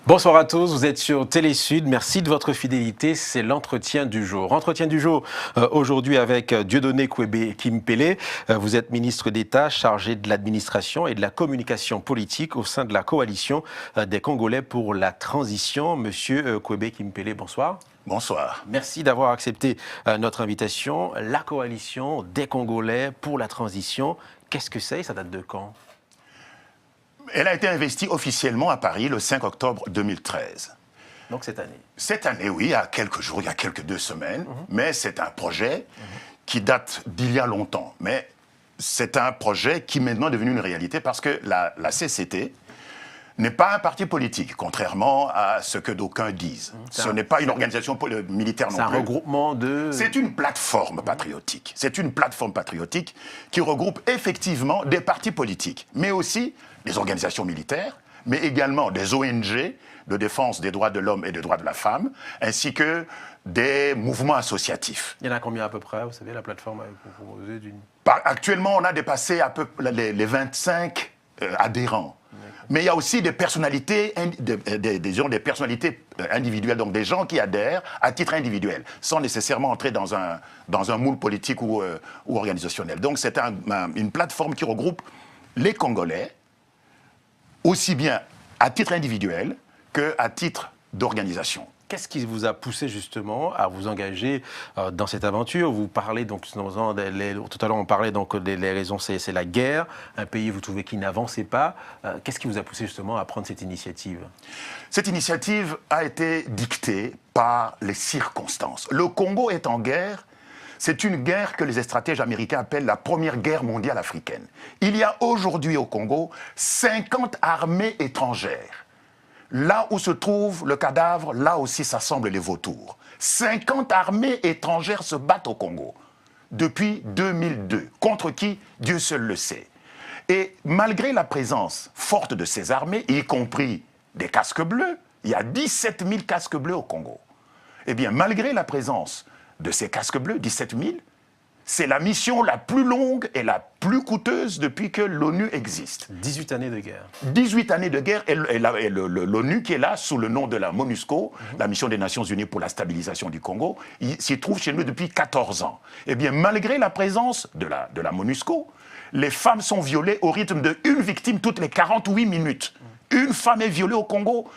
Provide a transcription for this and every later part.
Bonsoir à tous, vous êtes sur Télé Sud, merci de votre fidélité, c'est l'entretien du jour. Entretien du jour aujourd'hui avec Dieudonné Kwebe Kimpele. Vous êtes ministre d'État chargé de l'administration et de la communication politique au sein de la coalition des Congolais pour la transition. Monsieur Kwebe Kimpele, bonsoir. Bonsoir. Merci d'avoir accepté notre invitation. La coalition des Congolais pour la transition, qu'est-ce que c'est? Ça date de quand? Elle a été investie officiellement à Paris le 5 octobre 2013. Donc cette année? Cette année, oui, il y a quelques jours, il y a quelques 2 semaines, mais c'est un projet qui date d'il y a longtemps. Mais c'est un projet qui maintenant est devenu une réalité parce que la CCT n'est pas un parti politique, contrairement à ce que d'aucuns disent. Ce n'est pas une organisation militaire non plus. C'est un regroupement de... C'est une plateforme patriotique. C'est une plateforme patriotique qui regroupe effectivement des partis politiques, mais aussi des organisations militaires, mais également des ONG de défense des droits de l'homme et des droits de la femme, ainsi que des mouvements associatifs. Il y en a combien à peu près? Vous savez, la plateforme a composé d'une... Actuellement, on a dépassé à peu les 25 adhérents. Mais il y a aussi des personnalités, des personnalités individuelles, donc des gens qui adhèrent à titre individuel, sans nécessairement entrer dans un moule politique ou organisationnel. Donc c'est une plateforme qui regroupe les Congolais, aussi bien à titre individuel qu'à titre d'organisation. Qu'est-ce qui vous a poussé justement à vous engager dans cette aventure? Vous parlez donc, tout à l'heure on parlait donc des raisons, c'est la guerre, un pays vous trouvez qui n'avançait pas. Qu'est-ce qui vous a poussé justement à prendre cette initiative? Cette initiative a été dictée par les circonstances. Le Congo est en guerre. C'est une guerre que les stratèges américains appellent la première guerre mondiale africaine. Il y a aujourd'hui au Congo 50 armées étrangères. Là où se trouve le cadavre, là aussi s'assemblent les vautours. 50 armées étrangères se battent au Congo depuis 2002. Contre qui? Dieu seul le sait. Et malgré la présence forte de ces armées, y compris des casques bleus, il y a 17 000 casques bleus au Congo. Eh bien, malgré la présence de ces casques bleus, 17 000, c'est la mission la plus longue et la plus coûteuse depuis que l'ONU existe. 18 années de guerre. 18 années de guerre, et l'ONU qui est là sous le nom de la MONUSCO, la mission des Nations Unies pour la stabilisation du Congo, s'y trouve chez nous depuis 14 ans. Eh bien, malgré la présence de la MONUSCO, les femmes sont violées au rythme d'une victime toutes les 48 minutes. Une femme est violée au Congo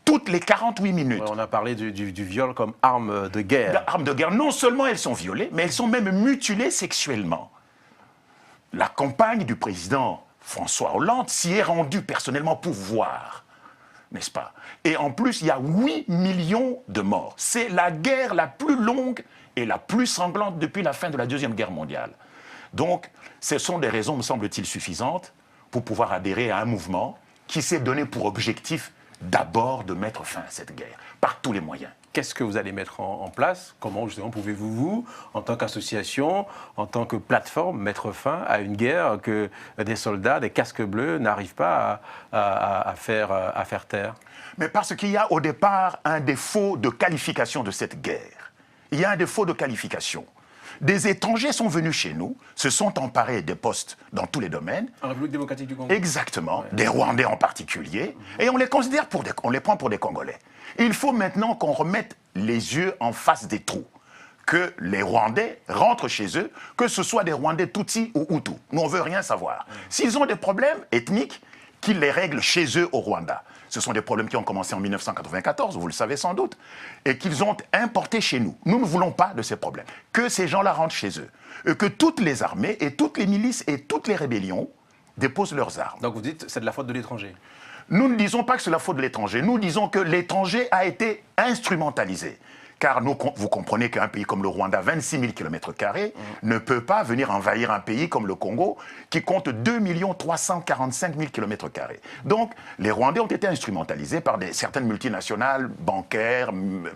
toutes les 48 minutes. Ouais, on a parlé du viol comme arme de guerre. Arme de guerre. Non seulement elles sont violées, mais elles sont même mutilées sexuellement. La campagne du président François Hollande s'y est rendue personnellement pour voir, n'est-ce pas? Et en plus, il y a 8 millions de morts. C'est la guerre la plus longue et la plus sanglante depuis la fin de la Deuxième Guerre mondiale. Donc, ce sont des raisons, me semble-t-il, suffisantes pour pouvoir adhérer à un mouvement qui s'est donné pour objectif d'abord de mettre fin à cette guerre, par tous les moyens. Qu'est-ce que vous allez mettre en place? Comment justement pouvez-vous, vous, en tant qu'association, en tant que plateforme, mettre fin à une guerre que des soldats, des casques bleus n'arrivent pas à faire taire? Mais parce qu'il y a au départ un défaut de qualification de cette guerre. Il y a un défaut de qualification. Des étrangers sont venus chez nous, se sont emparés des postes dans tous les domaines. En République démocratique du Congo. Exactement, ouais. Des Rwandais en particulier, et on les considère on les prend pour des Congolais. Il faut maintenant qu'on remette les yeux en face des trous, que les Rwandais rentrent chez eux, que ce soit des Rwandais Tutsis ou Hutus. Nous, on ne veut rien savoir. S'ils ont des problèmes ethniques, qu'ils les règlent chez eux au Rwanda. Ce sont des problèmes qui ont commencé en 1994, vous le savez sans doute, et qu'ils ont importés chez nous. Nous ne voulons pas de ces problèmes. Que ces gens-là rentrent chez eux. Et que toutes les armées et toutes les milices et toutes les rébellions déposent leurs armes. Donc vous dites que c'est de la faute de l'étranger? Nous ne disons pas que c'est la faute de l'étranger. Nous disons que l'étranger a été instrumentalisé. Car vous comprenez qu'un pays comme le Rwanda, 26 000 km², ne peut pas venir envahir un pays comme le Congo, qui compte 2 345 000 km². Donc, les Rwandais ont été instrumentalisés par certaines multinationales bancaires,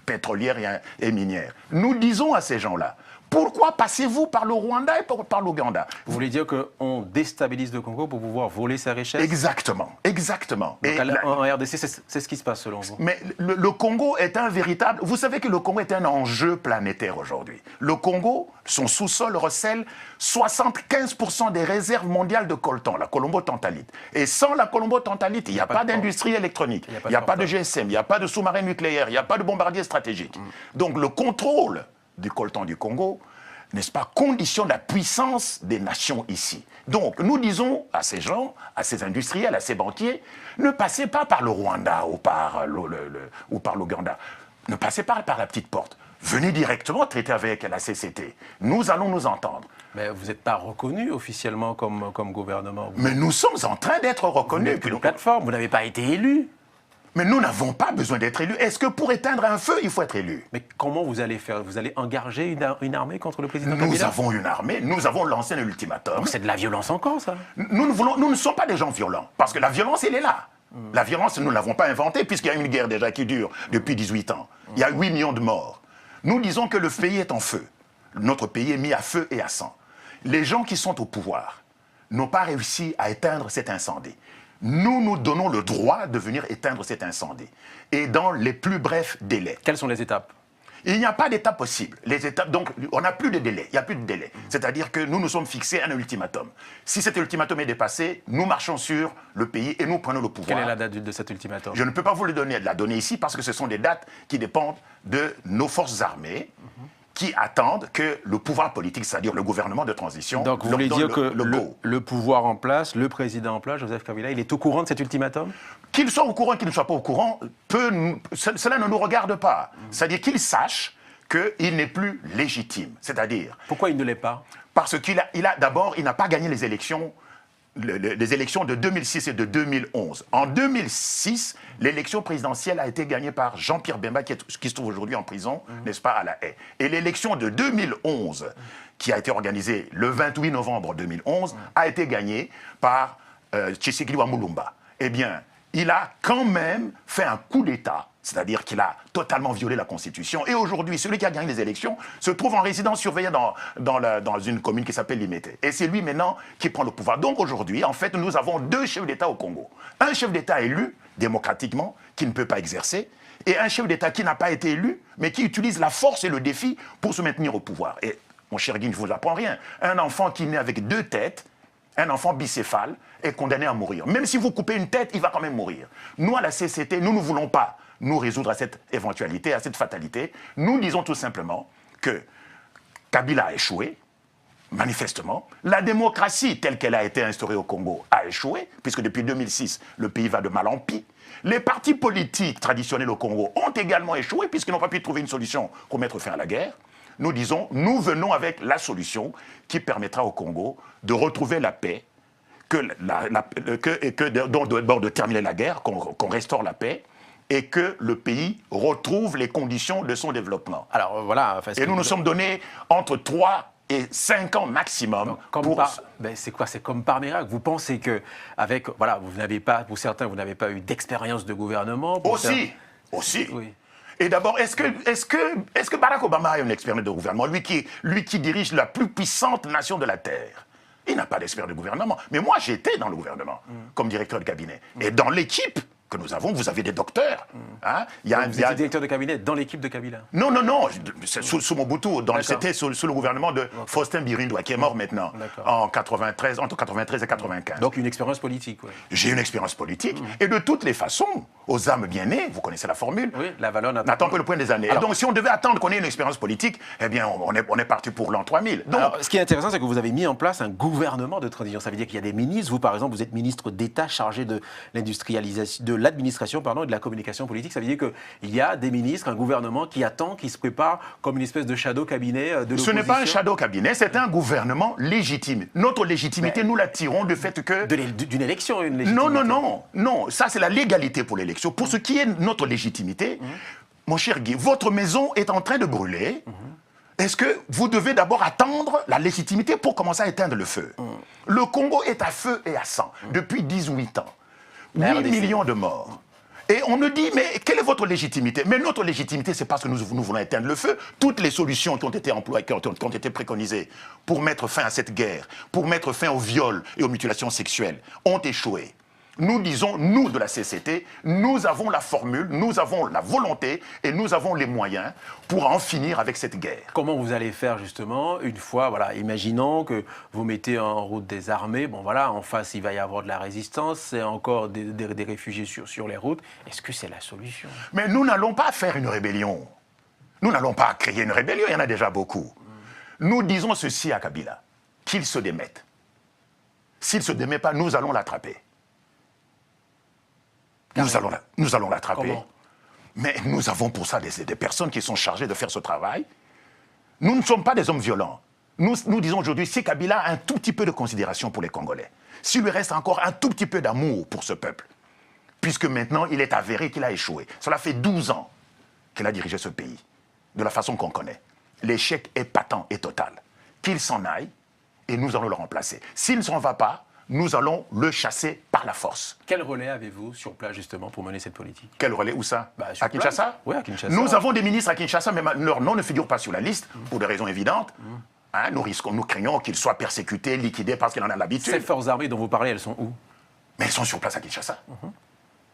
pétrolières et minières. Nous disons à ces gens-là, Pourquoi passez-vous par le Rwanda et par l'Ouganda? Vous voulez dire qu'on déstabilise le Congo pour pouvoir voler sa richesse? Exactement, exactement. Donc, en RDC, c'est ce qui se passe selon vous? Mais le Congo est un véritable... Vous savez que le Congo est un enjeu planétaire aujourd'hui. Le Congo, son sous-sol recèle 75% des réserves mondiales de coltan, la colombo-tantalite. Et sans la colombo-tantalite, il n'y a pas d'industrie électronique, il n'y a pas de GSM, il n'y a pas de sous-marin nucléaire, il n'y a pas de bombardier stratégique. Donc le contrôle du coltan du Congo, n'est-ce pas, conditionne la puissance des nations ici. Donc nous disons à ces gens, à ces industriels, à ces banquiers, ne passez pas par le Rwanda ou par l'Ouganda. Ne passez pas par la petite porte. Venez directement traiter avec la CCT. Nous allons nous entendre. Mais vous n'êtes pas reconnu officiellement comme gouvernement. Mais nous sommes en train d'être reconnus. Une plateforme, vous n'avez pas été élu. Mais nous n'avons pas besoin d'être élus. Est-ce que pour éteindre un feu, il faut être élu? Mais comment vous allez faire? Vous allez engager une armée contre le président Kabila? Nous avons une armée, nous avons lancé un ultimatum. C'est de la violence encore, ça? Nous ne sommes pas des gens violents, parce que la violence, elle est là. La violence, nous ne l'avons pas inventée, puisqu'il y a une guerre déjà qui dure depuis 18 ans. Il y a 8 millions de morts. Nous disons que le pays est en feu. Notre pays est mis à feu et à sang. Les gens qui sont au pouvoir n'ont pas réussi à éteindre cet incendie. Nous nous donnons le droit de venir éteindre cet incendie. Et dans les plus brefs délais. Quelles sont les étapes? Il n'y a pas d'étape possible. Les étapes, donc, on n'a plus de délai. Il n'y a plus de délai. C'est-à-dire que nous nous sommes fixés un ultimatum. Si cet ultimatum est dépassé, nous marchons sur le pays et nous prenons le pouvoir. Quelle est la date de cet ultimatum? Je ne peux pas vous la donner ici parce que ce sont des dates qui dépendent de nos forces armées qui attendent que le pouvoir politique, c'est-à-dire le gouvernement de transition, donc vous voulez dire que le pouvoir en place, le président en place, Joseph Kabila, il est au courant de cet ultimatum? Qu'il soit au courant, qu'il ne soit pas au courant, cela ne nous regarde pas. C'est-à-dire qu'il sache qu'il n'est plus légitime. C'est-à-dire... Pourquoi il ne l'est pas? Parce d'abord, il n'a pas gagné les élections de 2006 et de 2011. En 2006, l'élection présidentielle a été gagnée par Jean-Pierre Bemba, qui se trouve aujourd'hui en prison, n'est-ce pas, à La Haye. Et l'élection de 2011, qui a été organisée le 28 novembre 2011, a été gagnée par Tshisekedi Mulumba. Eh bien, il a quand même fait un coup d'État, c'est-à-dire qu'il a totalement violé la Constitution. Et aujourd'hui, celui qui a gagné les élections se trouve en résidence surveillée dans une commune qui s'appelle Limete. Et c'est lui maintenant qui prend le pouvoir. Donc aujourd'hui, en fait, nous avons deux chefs d'État au Congo. Un chef d'État élu démocratiquement, qui ne peut pas exercer, et un chef d'État qui n'a pas été élu, mais qui utilise la force et le défi pour se maintenir au pouvoir. Et mon cher Guy, je ne vous apprends rien. Un enfant qui naît avec deux têtes, un enfant bicéphale, est condamné à mourir. Même si vous coupez une tête, il va quand même mourir. Nous, à la CCT, nous ne voulons pas nous résoudre à cette éventualité, à cette fatalité. Nous disons tout simplement que Kabila a échoué, manifestement. La démocratie telle qu'elle a été instaurée au Congo a échoué, puisque depuis 2006, le pays va de mal en pis. Les partis politiques traditionnels au Congo ont également échoué, puisqu'ils n'ont pas pu trouver une solution pour mettre fin à la guerre. Nous disons, nous venons avec la solution qui permettra au Congo de retrouver la paix, de terminer la guerre, qu'on restaure la paix, et que le pays retrouve les conditions de son développement. Alors voilà. Et nous nous sommes donnés entre 3 et 5 ans maximum. C'est quoi? C'est comme par miracle. Vous pensez que, vous n'avez pas, pour certains, vous n'avez pas eu d'expérience de gouvernement? Aussi. Oui. Et d'abord, est-ce que Barack Obama a une expérience de gouvernement, lui qui dirige la plus puissante nation de la Terre? Il n'a pas d'expérience de gouvernement. Mais moi, j'étais dans le gouvernement, comme directeur de cabinet. Et dans l'équipe que nous avons, vous avez des docteurs. Hein? Vous étiez directeur de cabinet dans l'équipe de Kabila? Non. Sous Mobutu. C'était sous le gouvernement de Faustin Birindwa, qui est mort maintenant, entre 93 et 95. Donc une expérience politique, oui. J'ai une expérience politique. Et de toutes les façons, aux âmes bien nées, vous connaissez la formule, oui, la valeur n'attend que le point des années. Alors, donc si on devait attendre qu'on ait une expérience politique, eh bien on est parti pour l'an 3000. Donc, alors, ce qui est intéressant, c'est que vous avez mis en place un gouvernement de transition. Ça veut dire qu'il y a des ministres. Vous, par exemple, vous êtes ministre d'État chargé de l'industrialisation, de l'administration, et de la communication politique. Ça veut dire qu'il y a des ministres, un gouvernement qui attend, qui se prépare comme une espèce de shadow cabinet de l'opposition. Ce n'est pas un shadow cabinet, c'est un gouvernement légitime. Notre légitimité, nous la tirons du fait que... D'une élection, une légitimité. Non. Ça, c'est la légalité pour l'élection. Pour ce qui est notre légitimité, mon cher Guy, votre maison est en train de brûler. Est-ce que vous devez d'abord attendre la légitimité pour commencer à éteindre le feu? Le Congo est à feu et à sang depuis 18 ans. 8 millions de morts. Et on nous dit, mais quelle est votre légitimité? Mais notre légitimité, c'est parce que nous voulons éteindre le feu. Toutes les solutions qui ont été employées, qui ont été préconisées pour mettre fin à cette guerre, pour mettre fin aux viols et aux mutilations sexuelles, ont échoué. Nous disons, nous de la CCT, nous avons la formule, nous avons la volonté et nous avons les moyens pour en finir avec cette guerre. Comment vous allez faire justement une fois, voilà, imaginons que vous mettez en route des armées, bon voilà, en face il va y avoir de la résistance, c'est encore des réfugiés sur les routes. Est-ce que c'est la solution? Mais nous n'allons pas faire une rébellion. Nous n'allons pas créer une rébellion, il y en a déjà beaucoup. Nous disons ceci à Kabila, qu'il se démette. S'il ne se démet pas, nous allons l'attraper. Nous allons l'attraper. Mais nous avons pour ça des personnes qui sont chargées de faire ce travail. Nous ne sommes pas des hommes violents. Nous disons aujourd'hui, si Kabila a un tout petit peu de considération pour les Congolais, s'il lui reste encore un tout petit peu d'amour pour ce peuple, puisque maintenant il est avéré qu'il a échoué. Cela fait 12 ans qu'il a dirigé ce pays, de la façon qu'on connaît. L'échec est patent et total. Qu'il s'en aille et nous allons le remplacer. S'il ne s'en va pas, nous allons le chasser par la force. Quel relais avez-vous sur place justement pour mener cette politique? Quel relais? Où ça? À place. Kinshasa? Oui, à Kinshasa. Nous avons des ministres à Kinshasa, mais leur nom ne figure pas sur la liste, pour des raisons évidentes. Hein, nous craignons qu'ils soient persécutés, liquidés parce qu'il en a l'habitude. Ces forces armées dont vous parlez, elles sont où? Mais elles sont sur place à Kinshasa.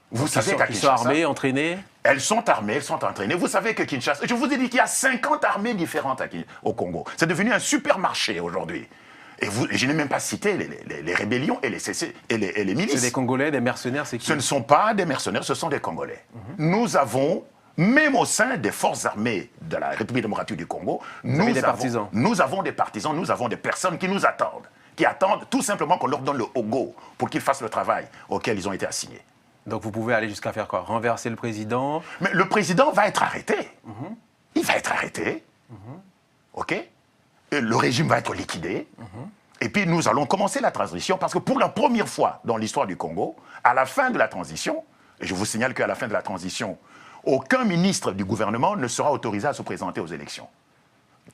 Vous savez qu'à Kinshasa... Ils sont armées, entraînées? Elles sont armées, elles sont entraînées. Vous savez que Kinshasa... Je vous ai dit qu'il y a 50 armées différentes au Congo. C'est devenu un supermarché aujourd'hui. Et je n'ai même pas cité les rébellions et les milices. C'est des Congolais, des mercenaires, c'est qui? Ce ne sont pas des mercenaires, ce sont des Congolais. Nous avons, même au sein des forces armées de la République démocratique du Congo, nous avons des partisans, nous avons des personnes qui nous attendent, qui attendent tout simplement qu'on leur donne le go pour qu'ils fassent le travail auquel ils ont été assignés. Donc vous pouvez aller jusqu'à faire quoi? Renverser le président? Mais le président va être arrêté. Il va être arrêté. OK? Le régime va être liquidé. Et puis nous allons commencer la transition parce que pour la première fois dans l'histoire du Congo, à la fin de la transition, et je vous signale qu'à la fin de la transition, aucun ministre du gouvernement ne sera autorisé à se présenter aux élections.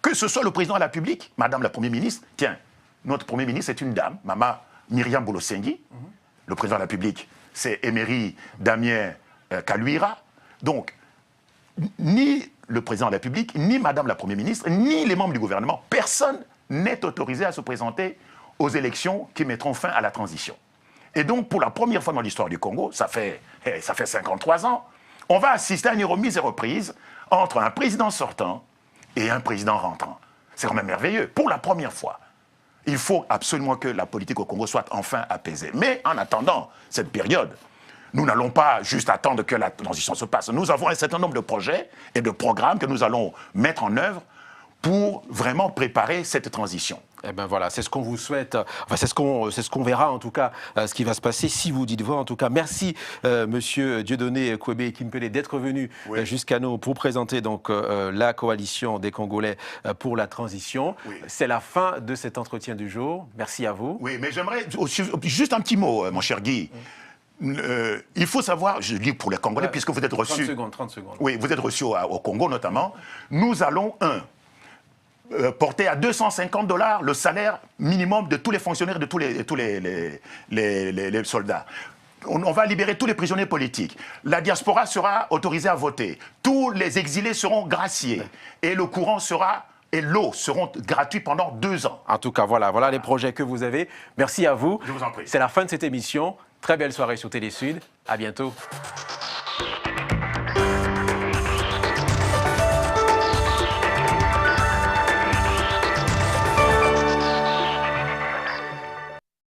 Que ce soit le président de la République, Madame la Première ministre, tiens, notre Premier ministre est une dame, Maman Myriam Bolosengi. Le président de la République, c'est Emery Damien Kaluira. Donc, ni le président de la République, ni Madame la Première ministre, ni les membres du gouvernement, personne n'est autorisé à se présenter aux élections qui mettront fin à la transition. Et donc, pour la première fois dans l'histoire du Congo, ça fait 53 ans, on va assister à une remise et reprise entre un président sortant et un président rentrant. C'est quand même merveilleux. Pour la première fois, il faut absolument que la politique au Congo soit enfin apaisée. Mais en attendant cette période, nous n'allons pas juste attendre que la transition se passe. Nous avons un certain nombre de projets et de programmes que nous allons mettre en œuvre pour vraiment préparer cette transition. Eh bien voilà, c'est ce qu'on vous souhaite, enfin, c'est ce qu'on verra en tout cas, ce qui va se passer si vous dites voix en tout cas. Merci Monsieur Dieudonné Kwebe Kimpele d'être venu jusqu'à nous pour présenter donc la coalition des Congolais pour la transition. C'est la fin de cet entretien du jour. Merci à vous. Oui, mais j'aimerais juste un petit mot, mon cher Guy. Il faut savoir, je dis pour les Congolais, puisque vous êtes reçus... 30 secondes. Oui, vous êtes reçus au Congo notamment. Nous allons, porter à $250 le salaire minimum de tous les fonctionnaires, de tous les soldats. On va libérer tous les prisonniers politiques. La diaspora sera autorisée à voter. Tous les exilés seront graciés. Et le courant et l'eau seront gratuits pendant 2 ans. En tout cas, voilà les projets que vous avez. Merci à vous. Je vous en prie. C'est la fin de cette émission. Très belle soirée sur Télé Sud. À bientôt.